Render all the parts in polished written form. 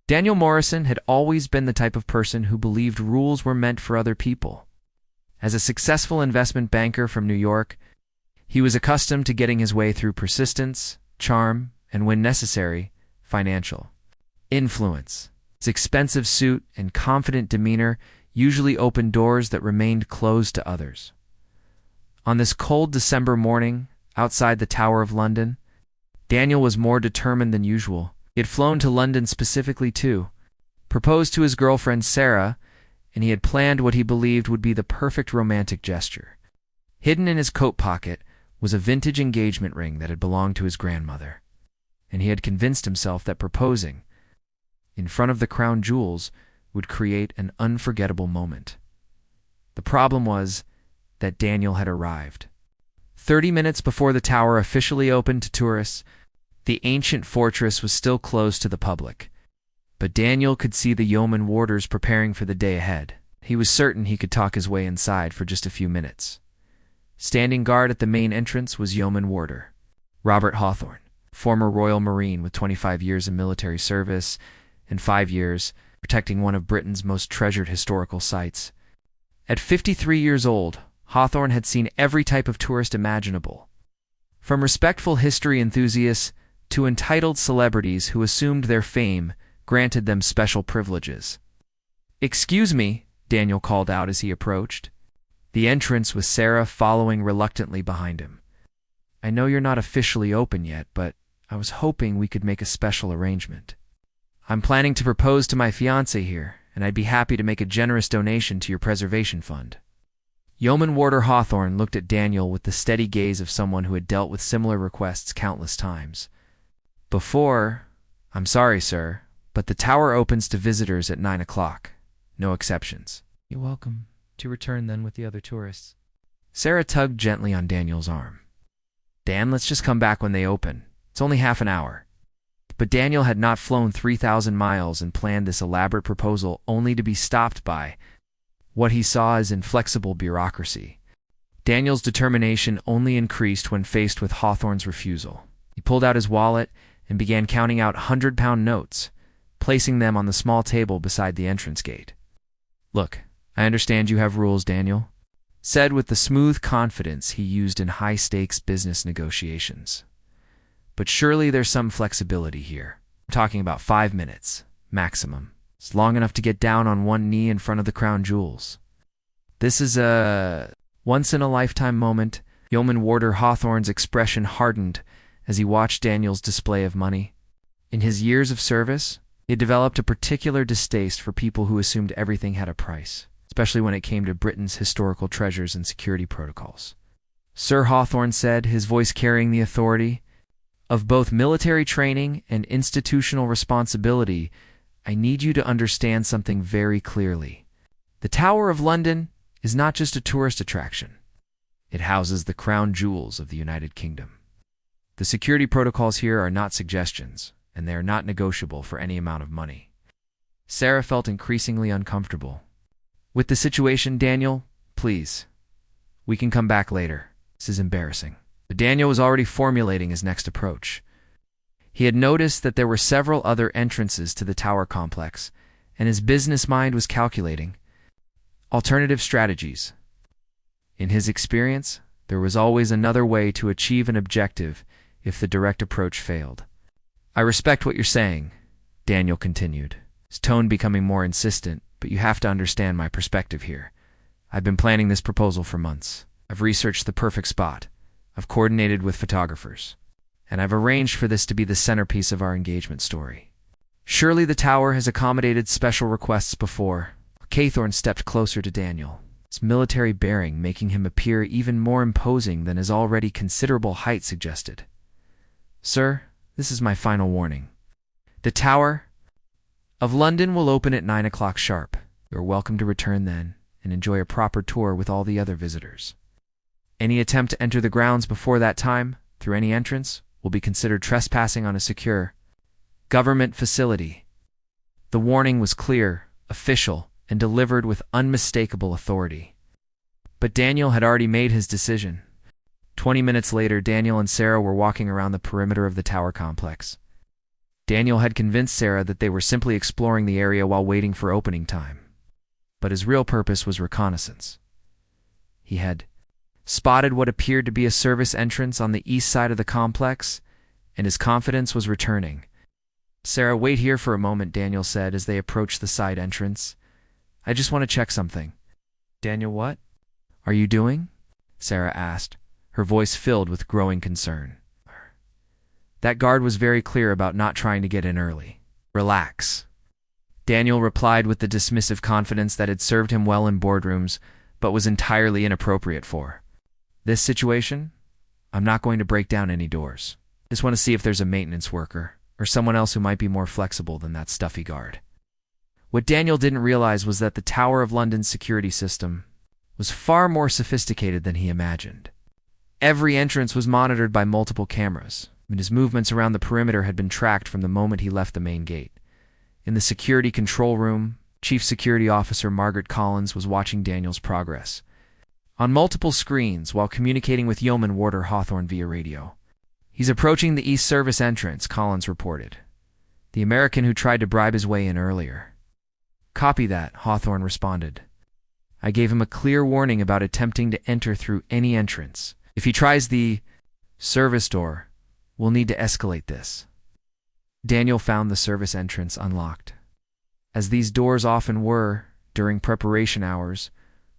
Daniel Morrison had always been the type of person who believed rules were meant for other people. As a successful investment banker from New York, he was accustomed to getting his way through persistence, charm, and, when necessary, financial influence. His expensive suit and confident demeanor usually opened doors that remained closed to others. On this cold December morning, outside the Tower of London, Daniel was more determined than usual. He had flown to London specifically to propose to his girlfriend Sarah, and he had planned what he believed would be the perfect romantic gesture. Hidden in his coat pocket was a vintage engagement ring that had belonged to his grandmother, and he had convinced himself that proposing in front of the crown jewels would create an unforgettable moment. The problem was that Daniel had arrived. 30 minutes before the tower officially opened to tourists, the ancient fortress was still closed to the public. But Daniel could see the yeoman warders preparing for the day ahead. He was certain he could talk his way inside for just a few minutes. Standing guard at the main entrance was yeoman warder Robert Hawthorne, former Royal Marine with 25 years of military service and 5 years protecting one of Britain's most treasured historical sites. At 53 years old, Hawthorne had seen every type of tourist imaginable, from respectful history enthusiasts to entitled celebrities who assumed their fame granted them special privileges. "Excuse me," Daniel called out as he approached. The entrance was Sarah following reluctantly behind him. "I know you're not officially open yet, but I was hoping we could make a special arrangement. I'm planning to propose to my fiancée here, and I'd be happy to make a generous donation to your preservation fund." Yeoman Warder Hawthorne looked at Daniel with the steady gaze of someone who had dealt with similar requests countless times. "I'm sorry, sir, but the tower opens to visitors at 9 o'clock. No exceptions." "You're welcome to return then with the other tourists." Sarah tugged gently on Daniel's arm. "Dan, let's just come back when they open. It's only half an hour." But Daniel had not flown 3,000 miles and planned this elaborate proposal only to be stopped by what he saw as inflexible bureaucracy. Daniel's determination only increased when faced with Hawthorne's refusal. He pulled out his wallet and began counting out 100-pound notes, placing them on the small table beside the entrance gate. "Look, I understand you have rules, Daniel," said with the smooth confidence he used in high-stakes business negotiations. "But surely there's some flexibility here. I'm talking about 5 minutes, maximum. It's long enough to get down on one knee in front of the crown jewels. This is a once-in-a-lifetime moment." Yeoman Warder Hawthorne's expression hardened as he watched Daniel's display of money. In his years of service, he had developed a particular distaste for people who assumed everything had a price, especially when it came to Britain's historical treasures and security protocols. "Sir," Hawthorne said, his voice carrying the authority of both military training and institutional responsibility, "I need you to understand something very clearly. The Tower of London is not just a tourist attraction. It houses the crown jewels of the United Kingdom. The security protocols here are not suggestions, and they are not negotiable for any amount of money." Sarah felt increasingly uncomfortable. "With the situation, Daniel, please. We can come back later. This is embarrassing." But Daniel was already formulating his next approach. He had noticed that there were several other entrances to the tower complex, and his business mind was calculating alternative strategies. In his experience, there was always another way to achieve an objective if the direct approach failed. "I respect what you're saying," Daniel continued, his tone becoming more insistent, "but you have to understand my perspective here. I've been planning this proposal for months. I've researched the perfect spot. I've coordinated with photographers, and I've arranged for this to be the centerpiece of our engagement story. Surely the tower has accommodated special requests before." Hawthorne stepped closer to Daniel, his military bearing making him appear even more imposing than his already considerable height suggested. "Sir, this is my final warning. The Tower of London will open at 9 o'clock sharp. You are welcome to return then and enjoy a proper tour with all the other visitors. Any attempt to enter the grounds before that time, through any entrance, will be considered trespassing on a secure government facility." The warning was clear, official, and delivered with unmistakable authority. But Daniel had already made his decision. 20 minutes later, Daniel and Sarah were walking around the perimeter of the tower complex. Daniel had convinced Sarah that they were simply exploring the area while waiting for opening time. But his real purpose was reconnaissance. He had spotted what appeared to be a service entrance on the east side of the complex, and his confidence was returning. "Sarah, wait here for a moment," Daniel said as they approached the side entrance. "I just want to check something." "Daniel, what are you doing?" Sarah asked, her voice filled with growing concern. That guard was very clear about not trying to get in early. "Relax," Daniel replied with the dismissive confidence that had served him well in boardrooms, but was entirely inappropriate for this situation. "I'm not going to break down any doors. Just want to see if there's a maintenance worker or someone else who might be more flexible than that stuffy guard." What Daniel didn't realize was that the Tower of London's security system was far more sophisticated than he imagined. Every entrance was monitored by multiple cameras, and his movements around the perimeter had been tracked from the moment he left the main gate. In the security control room, Chief Security Officer Margaret Collins was watching Daniel's progress on multiple screens while communicating with Yeoman Warder Hawthorne via radio. "He's approaching the East Service entrance," Collins reported. "The American who tried to bribe his way in earlier." "Copy that," Hawthorne responded. "I gave him a clear warning about attempting to enter through any entrance. If he tries the service door, we'll need to escalate this." Daniel found the service entrance unlocked, as these doors often were during preparation hours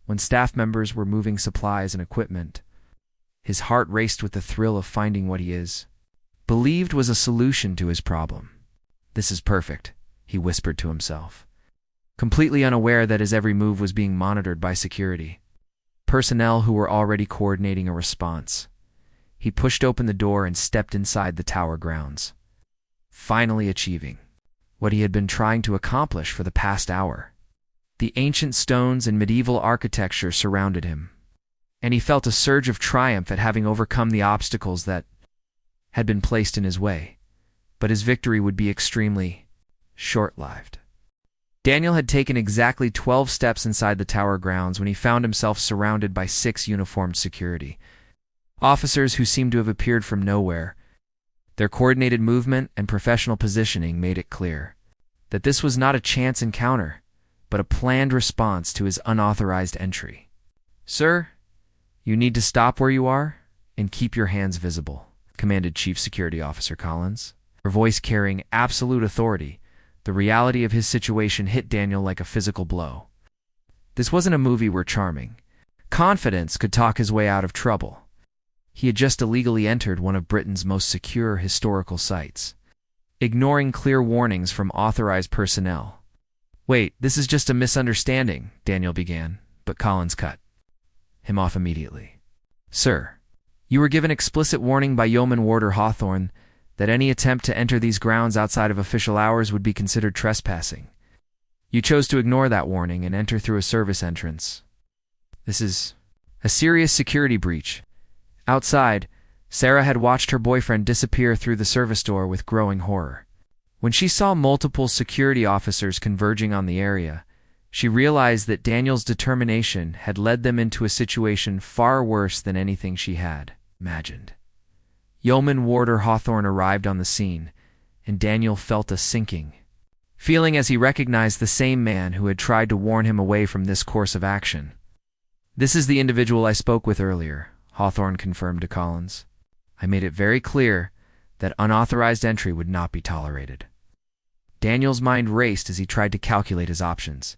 when staff members were moving supplies and equipment. His heart raced with the thrill of finding what he believed was a solution to his problem. "This is perfect," he whispered to himself, completely unaware that his every move was being monitored by security personnel who were already coordinating a response. He pushed open the door and stepped inside the tower grounds, finally achieving what he had been trying to accomplish for the past hour. The ancient stones and medieval architecture surrounded him, and he felt a surge of triumph at having overcome the obstacles that had been placed in his way. But his victory would be extremely short-lived. Daniel had taken exactly 12 steps inside the tower grounds when he found himself surrounded by 6 uniformed security officers who seemed to have appeared from nowhere. Their coordinated movement and professional positioning made it clear that this was not a chance encounter, but a planned response to his unauthorized entry. "Sir, you need to stop where you are and keep your hands visible," commanded Chief Security Officer Collins, her voice carrying absolute authority. The reality of his situation hit Daniel like a physical blow. This wasn't a movie where charming confidence could talk his way out of trouble. He had just illegally entered one of Britain's most secure historical sites, ignoring clear warnings from authorized personnel. "Wait, this is just a misunderstanding," Daniel began, but Collins cut him off immediately. "Sir, you were given explicit warning by Yeoman Warder Hawthorne that any attempt to enter these grounds outside of official hours would be considered trespassing. You chose to ignore that warning and enter through a service entrance. This is a serious security breach." Outside, Sarah had watched her boyfriend disappear through the service door with growing horror. When she saw multiple security officers converging on the area, she realized that Daniel's determination had led them into a situation far worse than anything she had imagined. Yeoman Warder Hawthorne arrived on the scene, and Daniel felt a sinking feeling as he recognized the same man who had tried to warn him away from this course of action. "This is the individual I spoke with earlier," Hawthorne confirmed to Collins. "I made it very clear that unauthorized entry would not be tolerated." Daniel's mind raced as he tried to calculate his options.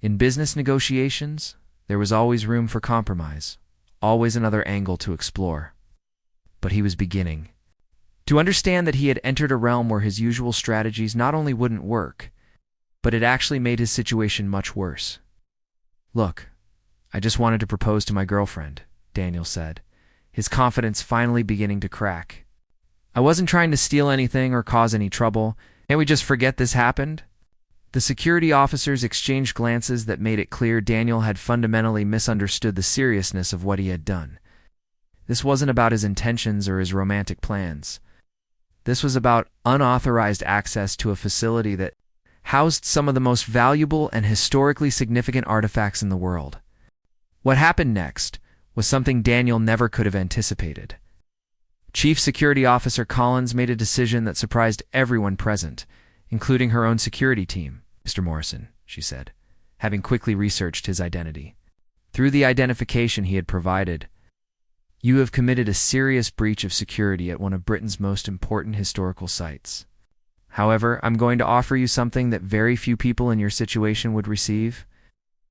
In business negotiations, there was always room for compromise, always another angle to explore. But he was beginning to understand that he had entered a realm where his usual strategies not only wouldn't work, but it actually made his situation much worse. "Look, I just wanted to propose to my girlfriend," Daniel said, his confidence finally beginning to crack. "I wasn't trying to steal anything or cause any trouble. Can't we just forget this happened?" The security officers exchanged glances that made it clear Daniel had fundamentally misunderstood the seriousness of what he had done. This wasn't about his intentions or his romantic plans. This was about unauthorized access to a facility that housed some of the most valuable and historically significant artifacts in the world. What happened next was something Daniel never could have anticipated. Chief Security Officer Collins made a decision that surprised everyone present, including her own security team. "Mr. Morrison," she said, having quickly researched his identity. "Through the identification he had provided, you have committed a serious breach of security at one of Britain's most important historical sites. However, I'm going to offer you something that very few people in your situation would receive."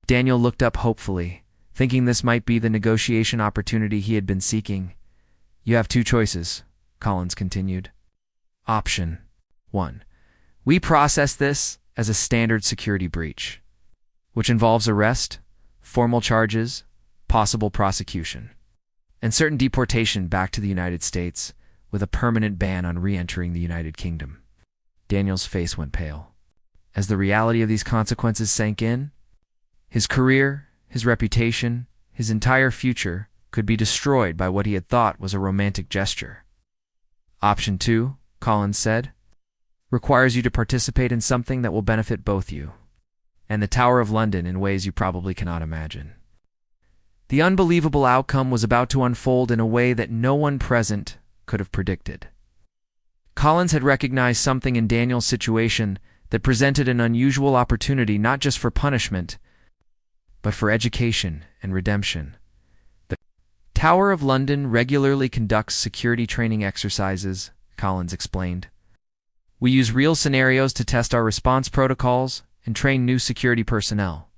Daniel looked up hopefully, thinking this might be the negotiation opportunity he had been seeking. "You have two choices," Collins continued. "Option 1. We process this as a standard security breach, which involves arrest, formal charges, possible prosecution, and certain deportation back to the United States with a permanent ban on re-entering the United Kingdom." Daniel's face went pale. As the reality of these consequences sank in, his career, his reputation, his entire future could be destroyed by what he had thought was a romantic gesture. "Option 2, Collins said, requires you to participate in something that will benefit both you and the Tower of London in ways you probably cannot imagine." The unbelievable outcome was about to unfold in a way that no one present could have predicted. Collins had recognized something in Daniel's situation that presented an unusual opportunity not just for punishment, but for education and redemption. The Tower of London regularly conducts security training exercises, Collins explained. "We use real scenarios to test our response protocols and train new security personnel.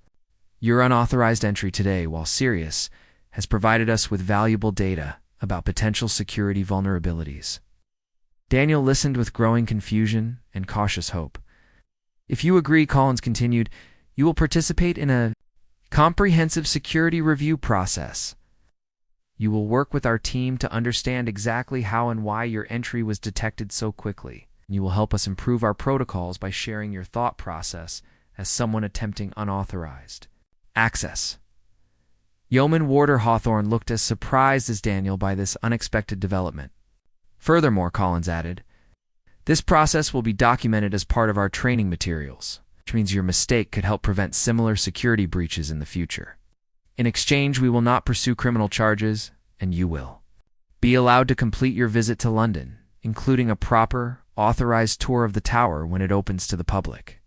Your unauthorized entry today, while serious, has provided us with valuable data about potential security vulnerabilities." Daniel listened with growing confusion and cautious hope. "If you agree," Collins continued, "you will participate in a comprehensive security review process. You will work with our team to understand exactly how and why your entry was detected so quickly. You will help us improve our protocols by sharing your thought process as someone attempting unauthorized access." Yeoman Warder Hawthorne looked as surprised as Daniel by this unexpected development. "Furthermore," Collins added, "this process will be documented as part of our training materials, which means your mistake could help prevent similar security breaches in the future. In exchange, we will not pursue criminal charges, and you will be allowed to complete your visit to London, including a proper, authorized tour of the tower when it opens to the public."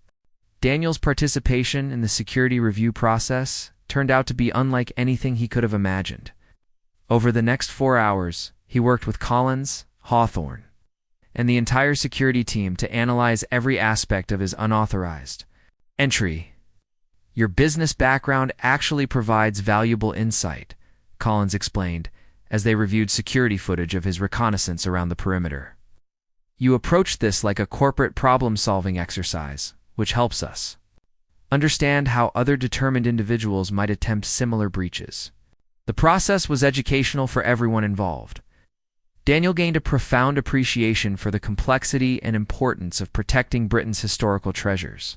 Daniel's participation in the security review process turned out to be unlike anything he could have imagined. Over the next 4 hours, he worked with Collins, Hawthorne, and the entire security team to analyze every aspect of his unauthorized entry. "Your business background actually provides valuable insight," Collins explained as they reviewed security footage of his reconnaissance around the perimeter. "You approach this like a corporate problem-solving exercise, which helps us understand how other determined individuals might attempt similar breaches." The process was educational for everyone involved. Daniel gained a profound appreciation for the complexity and importance of protecting Britain's historical treasures,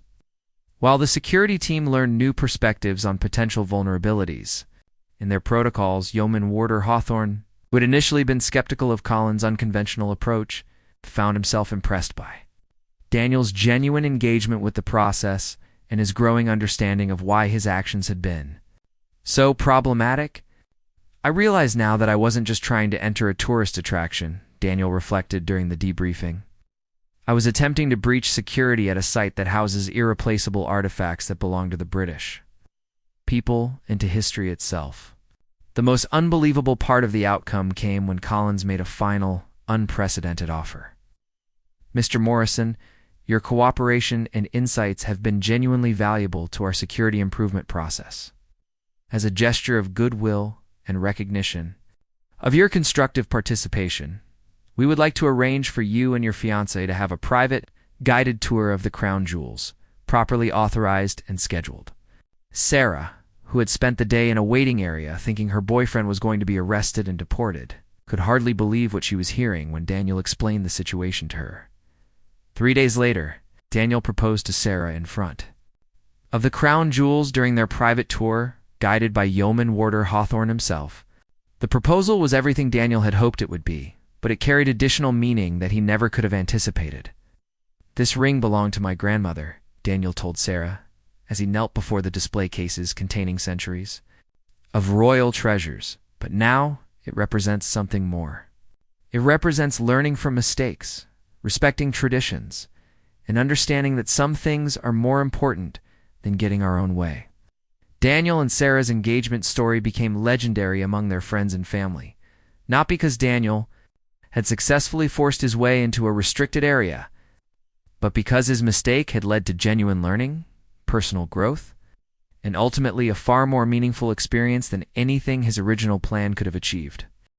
while the security team learned new perspectives on potential vulnerabilities. In their protocols, Yeoman Warder Hawthorne, who had initially been skeptical of Collins' unconventional approach, found himself impressed by Daniel's genuine engagement with the process and his growing understanding of why his actions had been so problematic. "I realize now that I wasn't just trying to enter a tourist attraction," Daniel reflected during the debriefing. "I was attempting to breach security at a site that houses irreplaceable artifacts that belong to the British people and to history itself." The most unbelievable part of the outcome came when Collins made a final, unprecedented offer. "Mr. Morrison, your cooperation and insights have been genuinely valuable to our security improvement process. As a gesture of goodwill and recognition of your constructive participation, we would like to arrange for you and your fiancé to have a private, guided tour of the crown jewels, properly authorized and scheduled." Sarah, who had spent the day in a waiting area thinking her boyfriend was going to be arrested and deported, could hardly believe what she was hearing when Daniel explained the situation to her. 3 days later, Daniel proposed to Sarah in front of the crown jewels during their private tour, guided by Yeoman Warder Hawthorne himself. The proposal was everything Daniel had hoped it would be, but it carried additional meaning that he never could have anticipated. "This ring belonged to my grandmother," Daniel told Sarah, as he knelt before the display cases containing centuries of royal treasures, "but now it represents something more. It represents learning from mistakes, respecting traditions, and understanding that some things are more important than getting our own way. Daniel and Sarah's engagement story became legendary among their friends and family, not because Daniel had successfully forced his way into a restricted area, but because his mistake had led to genuine learning, personal growth, and ultimately a far more meaningful experience than anything his original plan could have achieved.